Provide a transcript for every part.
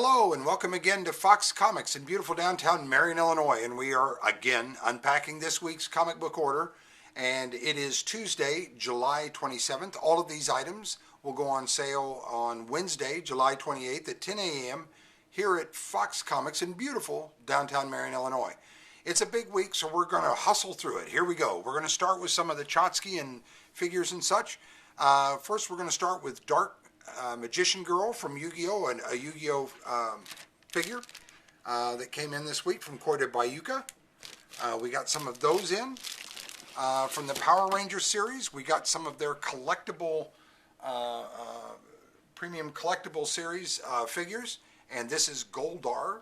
Hello and welcome again to Fox Comics in beautiful downtown Marion, Illinois, and we are again unpacking this week's comic book order, and it is Tuesday, July 27th. All of these items will go on sale on Wednesday, July 28th at 10 a.m. here at Fox Comics in beautiful downtown Marion, Illinois. It's a big week, so we're going to hustle through it. Here we go. We're going to start with some of the Chotsky and figures and such. First, we're going to start with Dark Magician Girl from Yu-Gi-Oh! And a Yu-Gi-Oh! Figure that came in this week from Koida Bayuka. We got some of those in. From the Power Rangers series, we got some of their collectible, premium collectible series figures. And this is Goldar.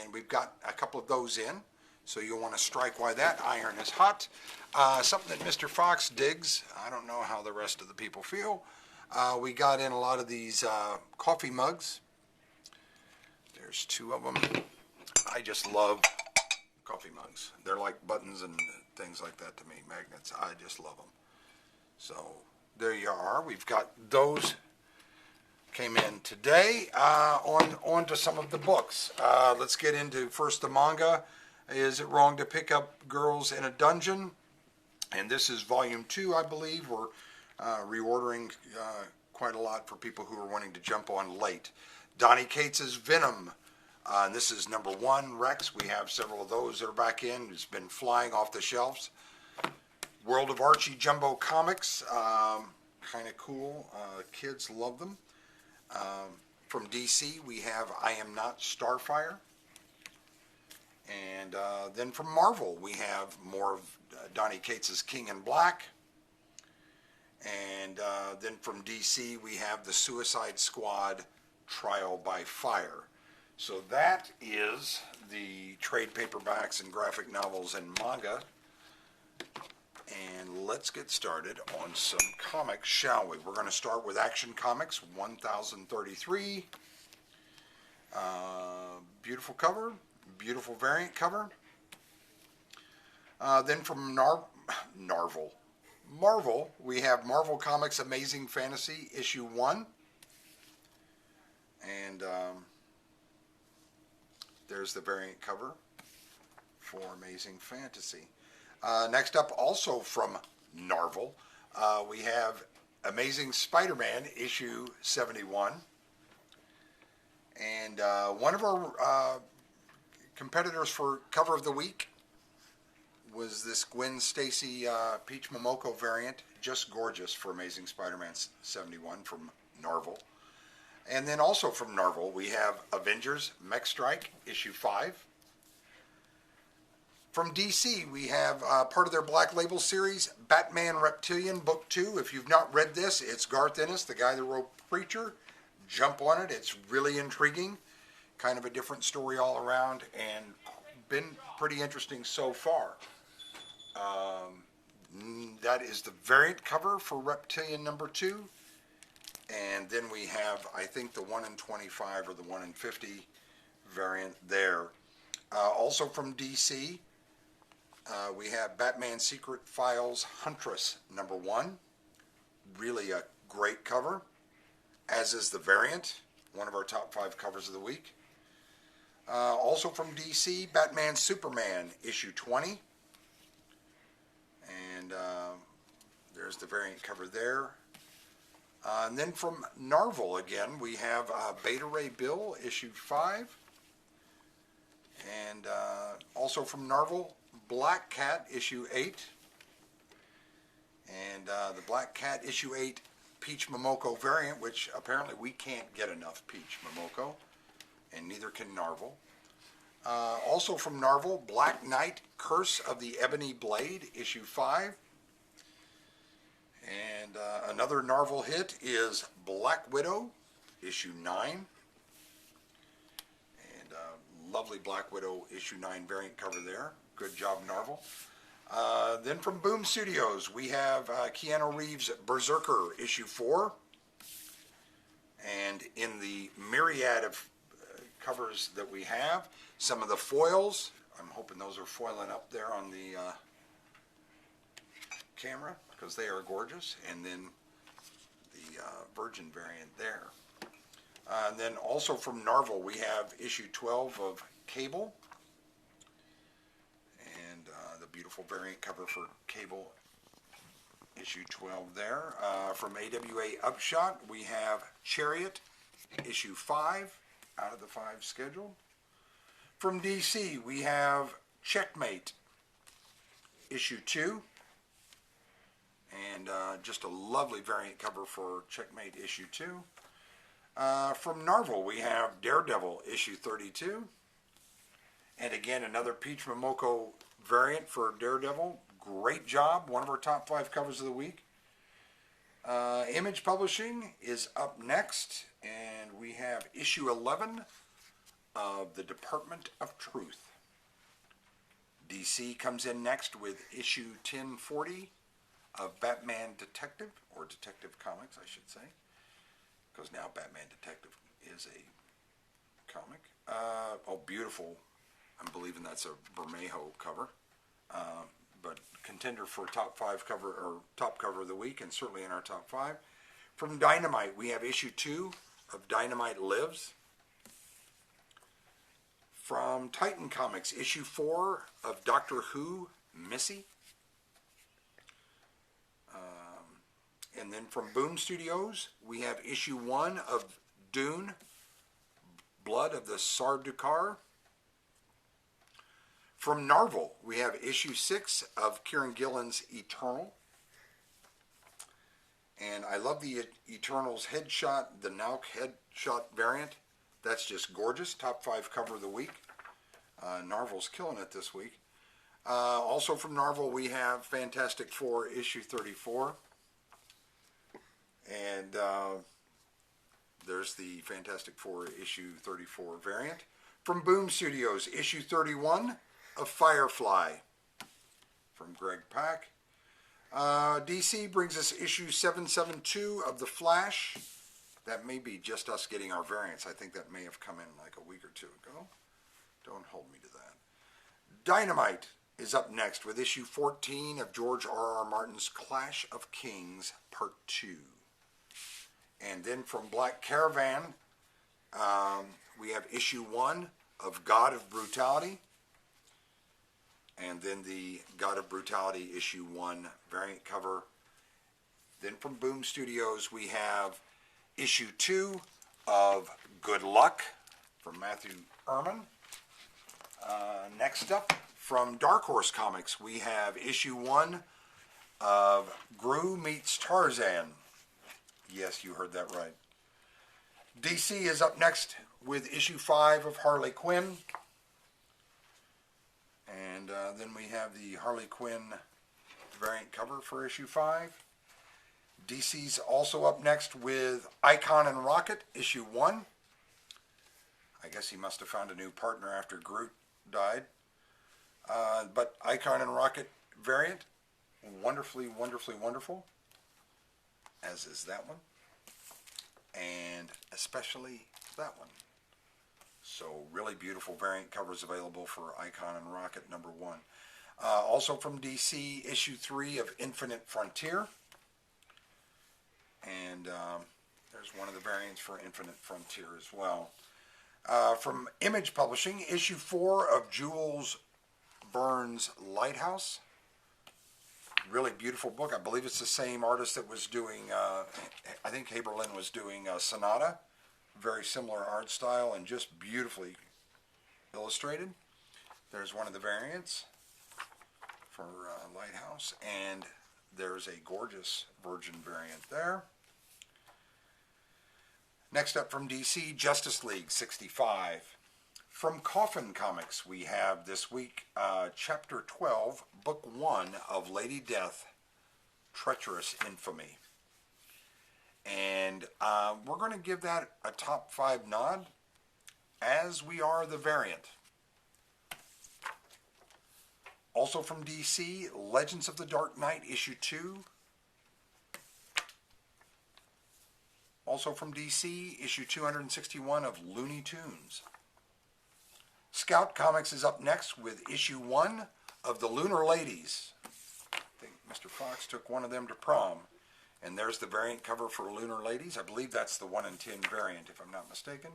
And we've got a couple of those in. So you'll want to strike while that iron is hot. Something that Mr. Fox digs. I don't know how the rest of the people feel. We got in a lot of these coffee mugs. There's two of them. I just love coffee mugs. They're like buttons and things like that to me, magnets. I just love them. So there you are. We've got those came in today. On to some of the books. Let's get into first the manga. Is It Wrong to Pick Up Girls in a Dungeon? And this is volume 2, I believe. We're reordering quite a lot for people who are wanting to jump on late. Donny Cates's Venom. And this is number 1, Rex. We have several of those that are back in. It's been flying off the shelves. World of Archie Jumbo Comics. Kind of cool. Kids love them. From DC, we have I Am Not Starfire. And then from Marvel, we have more of Donny Cates's King in Black. And then from DC, we have the Suicide Squad Trial by Fire. So that is the trade paperbacks and graphic novels and manga. And let's get started on some comics, shall we? We're going to start with Action Comics 1033. Beautiful cover, beautiful variant cover. Then from Marvel, we have Marvel Comics Amazing Fantasy issue 1. And there's the variant cover for Amazing Fantasy. Next up, also from Marvel, we have Amazing Spider-Man issue 71. And one of our competitors for cover of the week was this Gwen Stacy Peach Momoko variant, just gorgeous, for Amazing Spider-Man 71 from Marvel. And then also from Marvel, we have Avengers Mech Strike issue 5. From DC, we have part of their Black Label series, Batman Reptilian Book 2. If you've not read this, it's Garth Ennis, the guy that wrote Preacher. Jump on it. It's really intriguing. Kind of a different story all around, and been pretty interesting so far. That is the variant cover for Reptilian number 2. And then we have, I think, the 1 in 25 or the 1 in 50 variant there. Also from DC, we have Batman Secret Files Huntress number 1. Really a great cover, as is the variant. One of our top 5 covers of the week. Also from DC, Batman Superman issue 20. And there's the variant cover there. And then from Marvel again, we have Beta Ray Bill issue 5. And also from Marvel, Black Cat issue 8. And the Black Cat issue 8 Peach Momoko variant, which apparently we can't get enough Peach Momoko, and neither can Marvel. Also from Marvel, Black Knight Curse of the Ebony Blade issue 5. And another Marvel hit is Black Widow issue 9. And lovely Black Widow issue 9 variant cover there. Good job, Marvel. Then from Boom Studios, we have Keanu Reeves' Berserker issue 4. And in the myriad of covers that we have, some of the foils, I'm hoping those are foiling up there on the camera, because they are gorgeous. And then the Virgin variant there. And then also from Narvel, we have issue 12 of Cable. And the beautiful variant cover for Cable, issue 12 there. From AWA Upshot, we have Chariot, issue 5, out of the 5 scheduled. From DC, we have Checkmate, issue 2. And just a lovely variant cover for Checkmate issue 2. From Narvel, we have Daredevil issue 32. And again, another Peach Momoko variant for Daredevil. Great job. One of our top 5 covers of the week. Image Publishing is up next. And we have issue 11 of The Department of Truth. DC comes in next with issue 1040 of Batman Detective, or Detective Comics, I should say, because now Batman Detective is a comic. Oh, beautiful. I'm believing that's a Bermejo cover, but contender for top 5 cover, or top cover of the week, and certainly in our top 5. From Dynamite, we have issue 2 of Dynamite Lives. From Titan Comics, issue 4 of Doctor Who, Missy. And then from Boom Studios, we have issue 1 of Dune, Blood of the Sardaukar. From Narvel, we have issue 6 of Kieran Gillen's Eternal. And I love the Eternals headshot, the Nauk headshot variant. That's just gorgeous. Top 5 cover of the week. Narvel's killing it this week. Also from Narvel, we have Fantastic Four issue 34. And there's the Fantastic Four issue 34 variant. From Boom Studios, issue 31 of Firefly from Greg Pak. DC brings us issue 772 of The Flash. That may be just us getting our variants. I think that may have come in like a week or 2 ago. Don't hold me to that. Dynamite is up next with issue 14 of George R.R. Martin's Clash of Kings Part 2. And then from Black Caravan, we have issue 1 of God of Brutality. And then the God of Brutality issue 1 variant cover. Then from Boom Studios, we have issue 2 of Good Luck from Matthew Ehrman. Next up, from Dark Horse Comics, we have issue 1 of Gru Meets Tarzan. Yes, you heard that right. DC is up next with issue 5 of Harley Quinn. And then we have the Harley Quinn variant cover for issue 5. DC's also up next with Icon and Rocket, issue 1. I guess he must have found a new partner after Groot died. But Icon and Rocket variant, wonderfully, wonderfully wonderful. As is that one. And especially that one. So really beautiful variant covers available for Icon and Rocket number 1. Also from DC, issue 3 of Infinite Frontier. And there's one of the variants for Infinite Frontier as well. From Image Publishing, issue 4 of Jules Verne's Lighthouse. Really beautiful book. I believe it's the same artist that was doing, I think Haberlin was doing Sonata. Very similar art style and just beautifully illustrated. There's one of the variants for Lighthouse. And there's a gorgeous Virgin variant there. Next up from DC, Justice League 65. From Coffin Comics, we have this week Chapter 12, Book 1 of Lady Death, Treacherous Infamy. And we're going to give that a top 5 nod, as we are the variant. Also from DC, Legends of the Dark Knight, issue 2. Also from DC, issue 261 of Looney Tunes. Scout Comics is up next with issue 1 of the Lunar Ladies. I think Mr. Fox took one of them to prom And there's the variant cover for Lunar Ladies. I believe that's the 1 in 10 variant, if I'm not mistaken.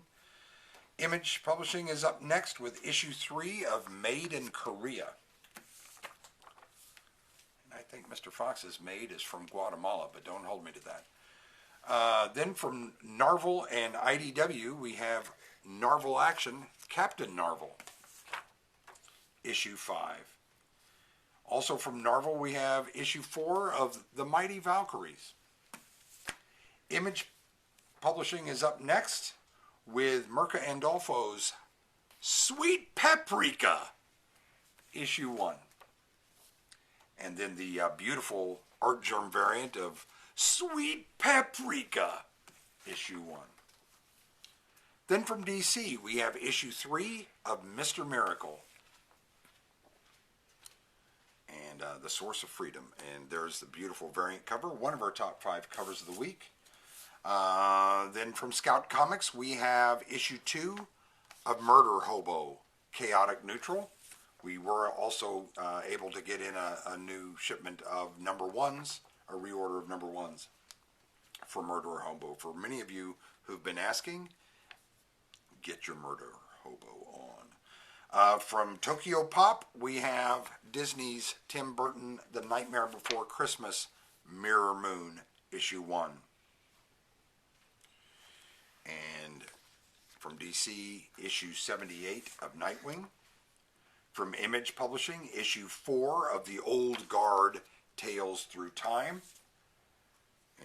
Image Publishing is up next with issue 3 of Made in Korea. And I think Mr. Fox's Made is from Guatemala, but don't hold me to that. Then from Narvel and IDW, we have Narvel Action, Captain Narvel, issue 5. Also from Narvel, we have issue 4 of The Mighty Valkyries. Image Publishing is up next with Mirka Andolfo's Sweet Paprika, issue 1. And then the beautiful Art Germ variant of Sweet Paprika, issue 1. Then from DC, we have issue 3 of Mr. Miracle and The Source of Freedom. And there's the beautiful variant cover, one of our top 5 covers of the week. Then from Scout Comics, we have issue 2 of Murder Hobo, Chaotic Neutral. We were also able to get in a new shipment of number 1s, a reorder of number 1s for Murder Hobo. For many of you who've been asking, get your Murder Hobo on. From Tokyo Pop, we have Disney's Tim Burton, The Nightmare Before Christmas, Mirror Moon, issue 1. And from DC, issue 78 of Nightwing. From Image Publishing, issue 4 of The Old Guard, Tales Through Time.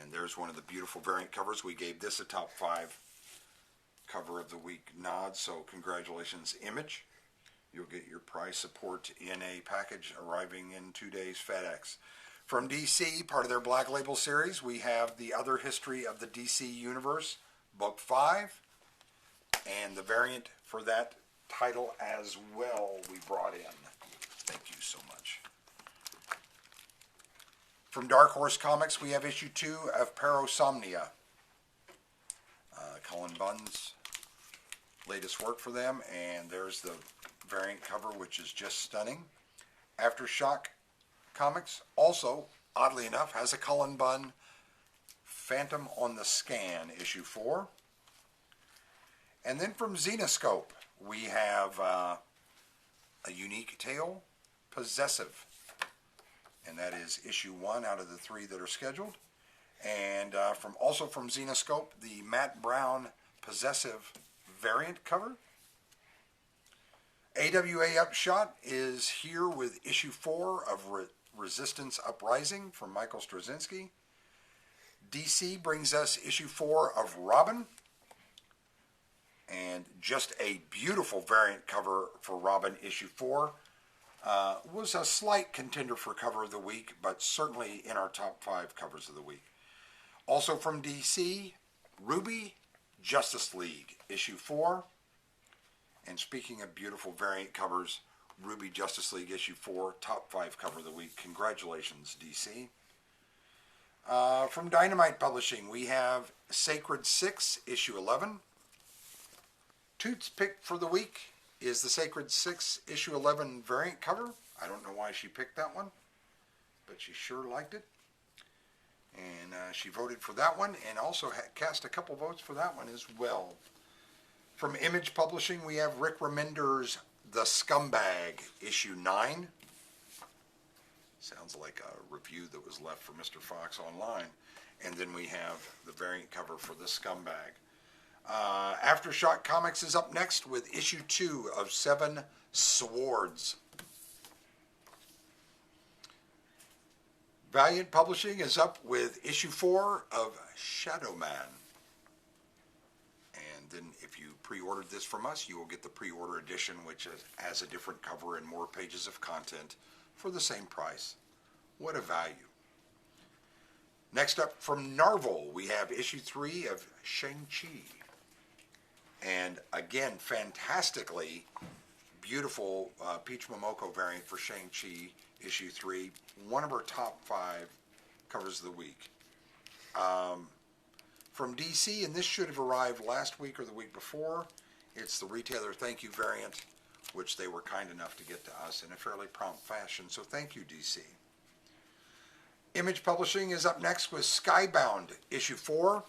And there's one of the beautiful variant covers. We gave this a top 5 cover of the week nod, so congratulations, Image. You'll get your prize support in a package arriving in 2 days FedEx. From DC, part of their Black Label series, we have The Other History of the DC Universe, Book 5, and the variant for that title as well we brought in. Thank you so much. From Dark Horse Comics, we have issue 2 of Parasomnia. Cullen Bunn's latest work for them, and there's the variant cover, which is just stunning. Aftershock Comics also, oddly enough, has a Cullen Bunn Phantom on the Scan, issue 4. And then from Zenoscope, we have a unique tale, Possessive. And that is issue 1 out of the 3 that are scheduled. And also from Zenoscope, the Matt Brown Possessive variant cover. AWA Upshot is here with issue 4 of Resistance Uprising from Michael Straczynski. DC brings us issue 4 of Robin. And just a beautiful variant cover for Robin issue 4. Was a slight contender for cover of the week, but certainly in our top 5 covers of the week. Also from DC, Ruby Justice League issue 4. And speaking of beautiful variant covers, Ruby Justice League issue 4, top 5 cover of the week. Congratulations, DC. From Dynamite Publishing, we have Sacred 6 issue 11. Toot's pick for the week is the Sacred 6 issue 11 variant cover. I don't know why she picked that one, but she sure liked it. And she voted for that one and also cast a couple votes for that one as well. From Image Publishing, we have Rick Remender's The Scumbag, issue 9. Sounds like a review that was left for Mr. Fox online. And then we have the variant cover for The Scumbag. Aftershock Comics is up next with issue 2 of 7 Swords. Valiant Publishing is up with issue 4 of Shadow Man. And then if you pre-ordered this from us, you will get the pre-order edition, which has a different cover and more pages of content for the same price. What a value. Next up from Narvel, we have issue 3 of Shang-Chi. And again, fantastically beautiful Peach Momoko variant for Shang-Chi, issue 3. One of our top 5 covers of the week. From DC, and this should have arrived last week or the week before, it's the Retailer Thank You variant, which they were kind enough to get to us in a fairly prompt fashion. So thank you, DC. Image Publishing is up next with Skybound, issue 4.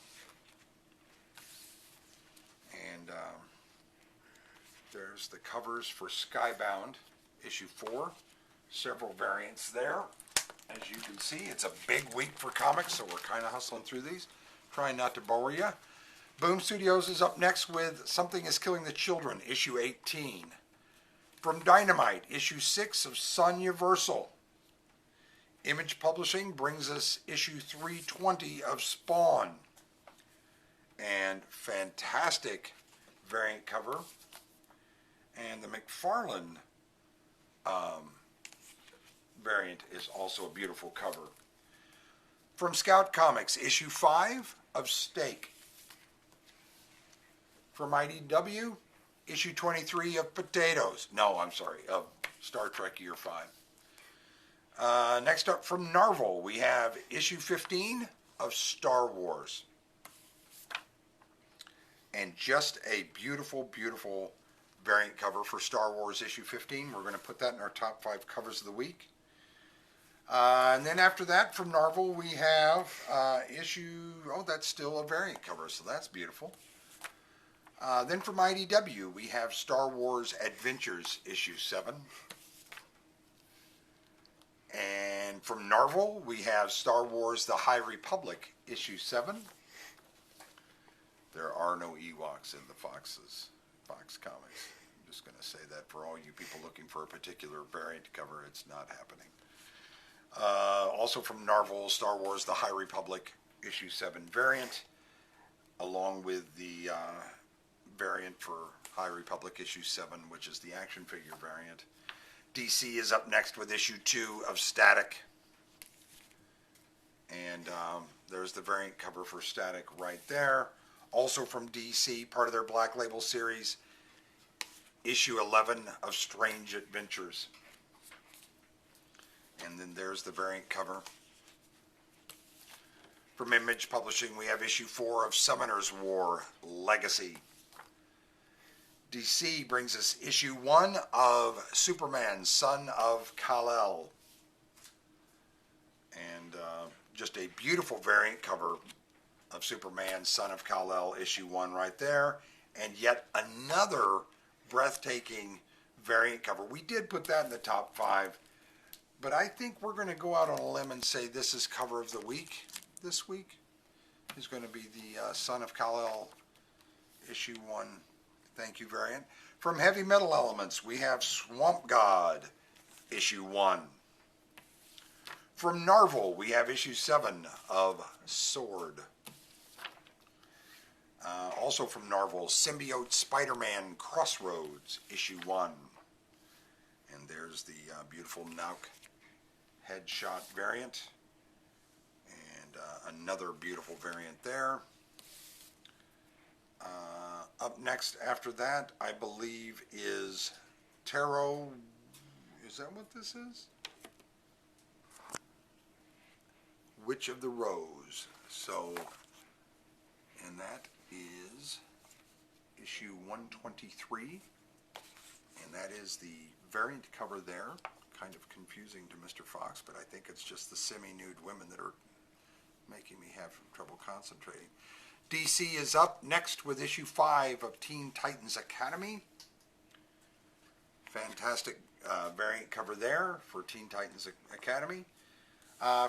And there's the covers for Skybound, issue 4. Several variants there. As you can see, it's a big week for comics, so we're kind of hustling through these. Trying not to bore you. Boom Studios is up next with Something is Killing the Children, issue 18. From Dynamite, issue 6 of Sonyaversal. Image Publishing brings us issue 320 of Spawn. And fantastic variant cover. And the McFarlane variant is also a beautiful cover. From Scout Comics, issue 5 of Stake. From IDW, issue 23 of Potatoes. No, I'm sorry, of Star Trek Year 5. Next up from Narvel, we have issue 15 of Star Wars. And just a beautiful, beautiful variant cover for Star Wars issue 15. We're going to put that in our top 5 covers of the week. And then after that, from Narvel, we have that's still a variant cover, so that's beautiful. Then from IDW, we have Star Wars Adventures issue 7. And from Narvel, we have Star Wars The High Republic issue 7. There are no Ewoks in the Fox Comics. I'm just going to say that for all you people looking for a particular variant cover, it's not happening. Also from Narvel, Star Wars The High Republic issue 7 variant, along with the variant for High Republic issue 7, which is the action figure variant. DC is up next with issue 2 of Static. And there's the variant cover for Static right there. Also from DC, part of their Black Label series, issue 11 of Strange Adventures. And then there's the variant cover. From Image Publishing, we have issue 4 of Summoner's War Legacy. DC brings us issue 1 of Superman, Son of Kal-El. And just a beautiful variant cover of Superman, Son of Kal-El, issue 1 right there. And yet another breathtaking variant cover. We did put that in the top 5. But I think we're going to go out on a limb and say this is cover of the week this week. Is going to be the Son of Kal-El issue 1 thank you variant. From Heavy Metal Elements, we have Swamp God issue 1. From Narvel, we have issue 7 of Sword. Also from Narvel, Symbiote Spider-Man Crossroads issue 1. And there's the beautiful Nauk headshot variant. And another beautiful variant there. Up next after that, I believe, is Tarot. Is that what this is? Witch of the Rose. So, and that is issue 123. And that is the variant cover there. Kind of confusing to Mr. Fox, but I think it's just the semi-nude women that are making me have trouble concentrating. DC is up next with issue 5 of Teen Titans Academy. Fantastic variant cover there for Teen Titans Academy.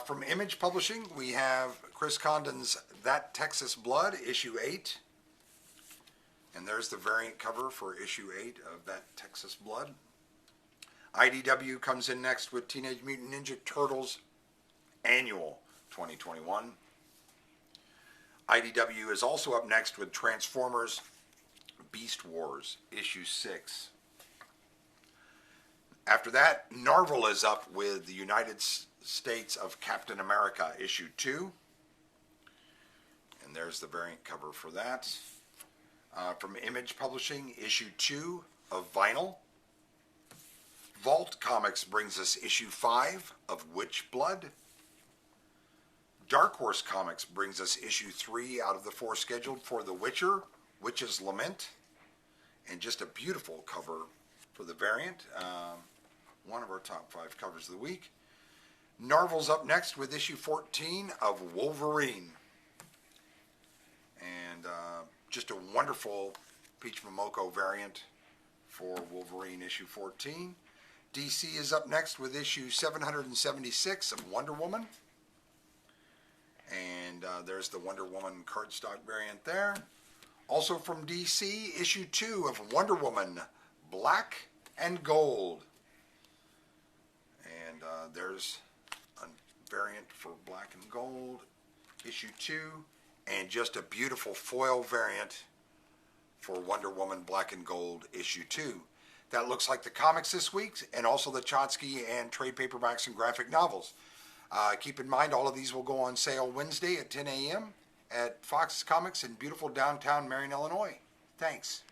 From Image Publishing, we have Chris Condon's That Texas Blood, issue 8. And there's the variant cover for issue 8 of That Texas Blood. IDW comes in next with Teenage Mutant Ninja Turtles Annual 2021. IDW is also up next with Transformers Beast Wars issue 6. After that, Narvel is up with the United States of Captain America issue 2. And there's the variant cover for that. From Image Publishing, issue 2 of Vinyl. Vault Comics brings us issue 5 of Witch Blood. Dark Horse Comics brings us issue 3 out of the 4 scheduled for The Witcher, Witch's Lament. And just a beautiful cover for the variant. One of our top 5 covers of the week. Marvel's up next with issue 14 of Wolverine. And just a wonderful Peach Momoko variant for Wolverine issue 14. DC is up next with issue 776 of Wonder Woman. And there's the Wonder Woman cardstock variant there. Also from DC, issue 2 of Wonder Woman, Black and Gold. And there's a variant for Black and Gold, issue 2. And just a beautiful foil variant for Wonder Woman, Black and Gold, issue 2. That looks like the comics this week, and also the Chotsky and trade paperbacks and graphic novels. Keep in mind, all of these will go on sale Wednesday at 10 a.m. at Fox Comics in beautiful downtown Marion, Illinois. Thanks.